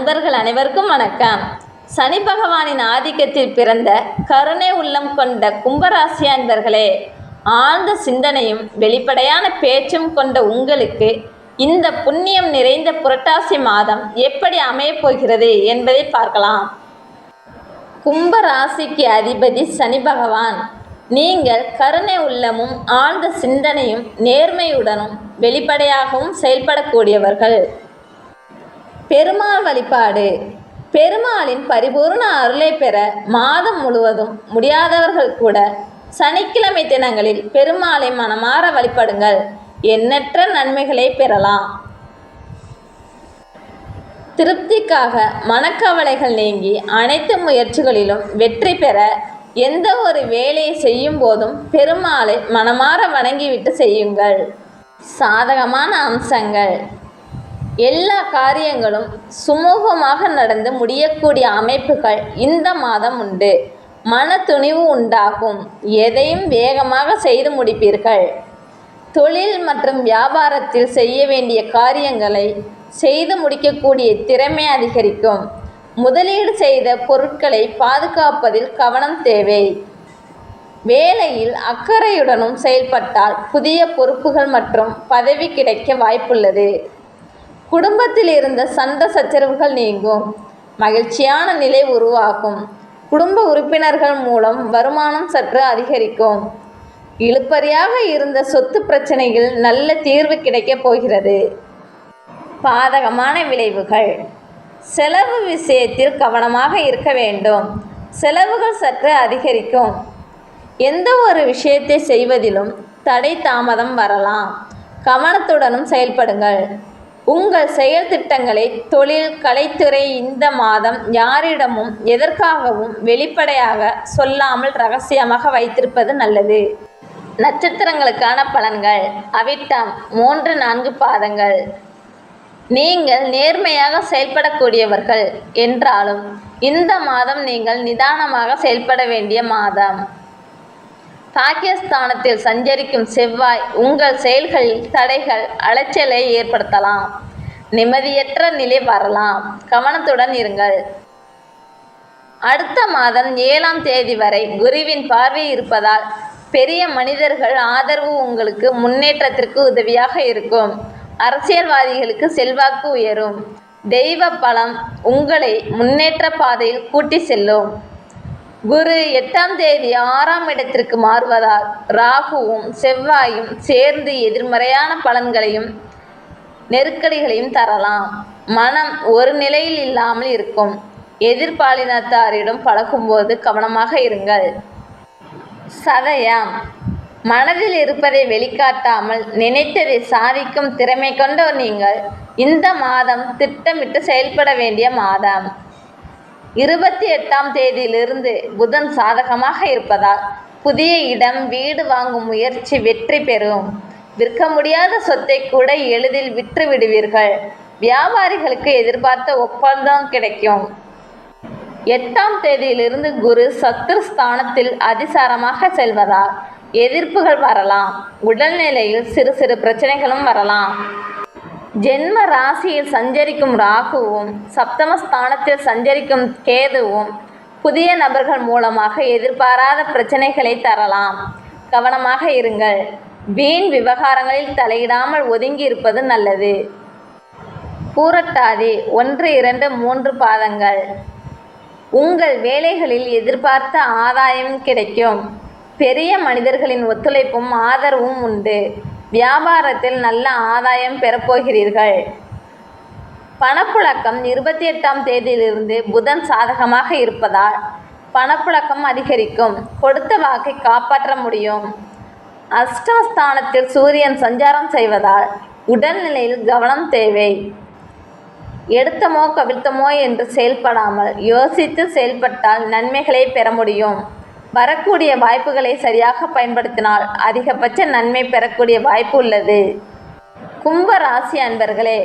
நண்பர்கள் அனைவருக்கும் வணக்கம். சனி பகவானின் ஆதிக்கத்தில் பிறந்த கருணை உள்ளம் கொண்ட கும்பராசி அன்பர்களே, ஆழ்ந்த சிந்தனையும் வெளிப்படையான பேச்சும் கொண்ட உங்களுக்கு இந்த புண்ணியம் நிறைந்த புரட்டாசி மாதம் எப்படி அமையப் போகிறது என்பதை பார்க்கலாம். கும்பராசிக்கு அதிபதி சனி பகவான். நீங்கள் கருணை உள்ளமும் ஆழ்ந்த சிந்தனையும் நேர்மையுடனும் வெளிப்படையாகவும் செயல்படக்கூடியவர்கள். பெருமாள் வழிபாடு. பெருமாளின் பரிபூர்ண அருளை பெற மாதம் முழுவதும் முடியாதவர்கள் கூட சனிக்கிழமை தினங்களில் பெருமாளை மனமாற வழிபடுங்கள். எண்ணற்ற நன்மைகளை பெறலாம். திருப்திக்காக மனக்கவலைகள் நீங்கி அனைத்து முயற்சிகளிலும் வெற்றி பெற எந்த ஒரு வேலையை செய்யும் போதும் பெருமாளை மனமாற வணங்கிவிட்டு செய்யுங்கள். சாதகமான அம்சங்கள். எல்லா காரியங்களும் சுமூகமாக நடந்து முடியக்கூடிய அமைப்புகள் இந்த மாதம் உண்டு. மன துணிவு உண்டாகும். எதையும் வேகமாக செய்து முடிப்பீர்கள். தொழில் மற்றும் வியாபாரத்தில் செய்ய வேண்டிய காரியங்களை செய்து முடிக்கக்கூடிய திறமை அதிகரிக்கும். முதலீடு செய்த பொருட்களை பாதுகாப்பதில் கவனம் தேவை. வேலையில் அக்கறையுடனும் செயல்பட்டால் புதிய பொறுப்புகள் மற்றும் பதவி கிடைக்க வாய்ப்புள்ளது. குடும்பத்தில் இருந்த சண்டை சச்சரவுகள் நீங்கும். மகிழ்ச்சியான நிலை உருவாகும். குடும்ப உறுப்பினர்கள் மூலம் வருமானம் சற்று அதிகரிக்கும். இழுபறியாக இருந்த சொத்து பிரச்சனைகள் நல்ல தீர்வு கிடைக்கப் போகிறது. பாதகமான விளைவுகள். செலவு விஷயத்தில் கவனமாக இருக்க வேண்டும். செலவுகள் சற்று அதிகரிக்கும். எந்த ஒரு விஷயத்தை செய்வதிலும் தடை தாமதம் வரலாம். கவனத்துடனும் செயல்படுங்கள். உங்கள் செயல் திட்டங்களை தொழில் கலைத்துறை இந்த மாதம் யாரிடமும் எதற்காகவும் வெளிப்படையாக சொல்லாமல் ரகசியமாக வைத்திருப்பது நல்லது. நட்சத்திரங்களுக்கான பலன்கள். அவிட்டம் 3-4 பாதங்கள். நீங்கள் நேர்மையாக செயல்படக்கூடியவர்கள் என்றாலும் இந்த மாதம் நீங்கள் நிதானமாக செயல்பட வேண்டிய மாதம். பாக்கியஸ்தானத்தில் சஞ்சரிக்கும் செவ்வாய் உங்கள் செயல்களில் தடைகள் அலைச்சலை ஏற்படுத்தலாம். நிம்மதியற்ற நிலை வரலாம். கவனத்துடன் இருங்கள். அடுத்த மாதம் 7ஆம் தேதி வரை குருவின் பார்வை இருப்பதால் பெரிய மனிதர்கள் ஆதரவு உங்களுக்கு முன்னேற்றத்திற்கு உதவியாக இருக்கும். அரசியல்வாதிகளுக்கு செல்வாக்கு உயரும். தெய்வ பலம் உங்களை முன்னேற்ற பாதையில் கூட்டி செல்லும். குரு 8ஆம் தேதி 6ஆம் இடத்திற்கு மாறுவதால் ராகுவும் செவ்வாயும் சேர்ந்து எதிர்மறையான பலன்களையும் நெருக்கடிகளையும் தரலாம். மனம் ஒரு நிலையில் இல்லாமல் இருக்கும். எதிர்பாலினத்தாரிடம் பழகும்போது கவனமாக இருங்கள். சதயம். மனதில் இருப்பதை வெளிக்காட்டாமல் நினைத்ததை சாதிக்கும் திறமை கொண்ட நீங்கள் இந்த மாதம் திட்டமிட்டு செயல்பட வேண்டிய மாதம். 28ஆம் தேதியிலிருந்து புதன் சாதகமாக இருப்பதால் புதிய இடம் வீடு வாங்கும் முயற்சி வெற்றி பெறும். விற்க முடியாத சொத்தை கூட எளிதில் விற்று விடுவீர்கள். வியாபாரிகளுக்கு எதிர்பார்த்த ஒப்பந்தம் கிடைக்கும். 8ஆம் தேதியிலிருந்து குரு சத்துரு ஸ்தானத்தில் அதிசாரமாக செல்வதால் எதிர்ப்புகள் வரலாம். உடல்நிலையில் சிறு சிறு பிரச்சனைகளும் வரலாம். ஜென்ம ராசியில் சஞ்சரிக்கும் ராகுவும் சப்தமஸ்தானத்தில் சஞ்சரிக்கும் கேதுவும் புதிய நபர்கள் மூலமாக எதிர்பாராத பிரச்சனைகளை தரலாம். கவனமாக இருங்கள். வீண் விவகாரங்களில் தலையிடாமல் ஒதுங்கி இருப்பது நல்லது. பூரட்டாதி 1-2-3 பாதங்கள். உங்கள் வேலைகளில் எதிர்பார்த்த ஆதாயம் கிடைக்கும். பெரிய மனிதர்களின் ஒத்துழைப்பும் ஆதரவும் உண்டு. வியாபாரத்தில் நல்ல ஆதாயம் பெறப்போகிறீர்கள். பணப்புழக்கம் 28ஆம் தேதியிலிருந்து புதன் சாதகமாக இருப்பதால் பணப்புழக்கம் அதிகரிக்கும். கொடுத்த வாக்கை காப்பாற்ற முடியும். அஷ்டமஸ்தானத்தில் சூரியன் சஞ்சாரம் செய்வதால் உடல்நிலையில் கவனம் தேவை. எடுத்தமோ கவிழ்த்தமோ என்று செயல்படாமல் யோசித்து செயல்பட்டால் நன்மைகளை பெற முடியும். வரக்கூடிய வாய்ப்புகளை சரியாக பயன்படுத்தினால் அதிகபட்ச நன்மை பெறக்கூடிய வாய்ப்பு உள்ளது. கும்ப ராசி அன்பர்களே,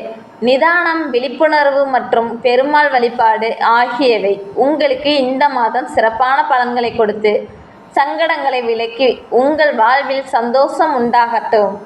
நிதானம், விழிப்புணர்வு மற்றும் பெருமாள் வழிபாடு ஆகியவை உங்களுக்கு இந்த மாதம் சிறப்பான பலன்களை கொடுத்து சங்கடங்களை விலக்கி உங்கள் வாழ்வில் சந்தோஷம் உண்டாகட்டும்.